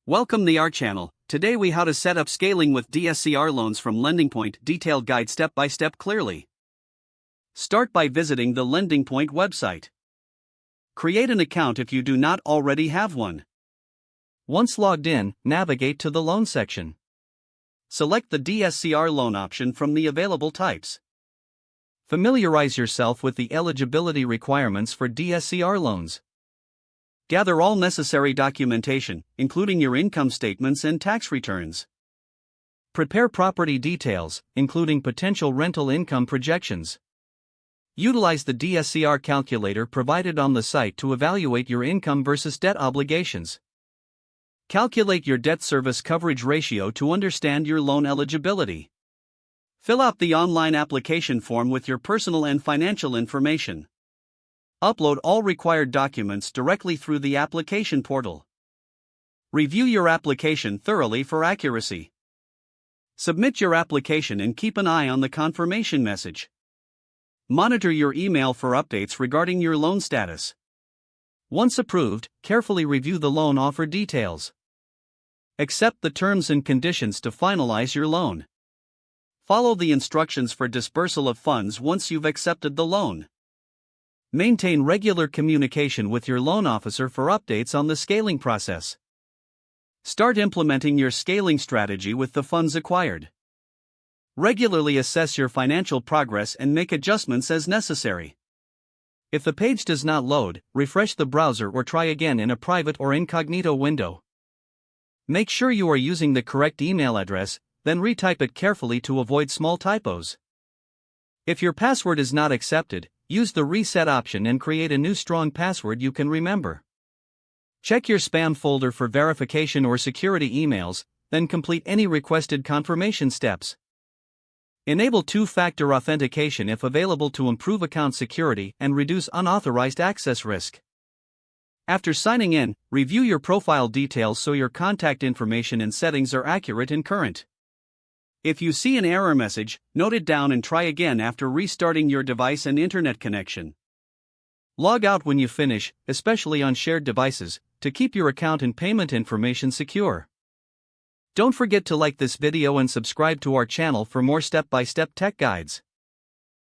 Welcome to our channel. Today we how to set up scaling with DSCR loans from LendingPoint. Detailed guide step by step clearly. Start by visiting the LendingPoint website. Create an account if you do not already have one. Once logged in, navigate to the loan section. Select the DSCR loan option from the available types. Familiarize yourself with the eligibility requirements for DSCR loans. Gather all necessary documentation, including your income statements and tax returns. Prepare property details, including potential rental income projections. Utilize the DSCR calculator provided on the site to evaluate your income versus debt obligations. Calculate your debt service coverage ratio to understand your loan eligibility. Fill out the online application form with your personal and financial information. Upload all required documents directly through the application portal. Review your application thoroughly for accuracy. Submit your application and keep an eye on the confirmation message. Monitor your email for updates regarding your loan status. Once approved, carefully review the loan offer details. Accept the terms and conditions to finalize your loan. Follow the instructions for dispersal of funds once you've accepted the loan. Maintain regular communication with your loan officer for updates on the scaling process. Start implementing your scaling strategy with the funds acquired. Regularly assess your financial progress and make adjustments as necessary. If the page does not load, refresh the browser or try again in a private or incognito window. Make sure you are using the correct email address, then retype it carefully to avoid small typos. If your password is not accepted, use the reset option and create a new strong password you can remember. Check your spam folder for verification or security emails, then complete any requested confirmation steps. Enable two-factor authentication if available to improve account security and reduce unauthorized access risk. After signing in, review your profile details so your contact information and settings are accurate and current. If you see an error message, note it down and try again after restarting your device and internet connection. Log out when you finish, especially on shared devices, to keep your account and payment information secure. Don't forget to like this video and subscribe to our channel for more step-by-step tech guides.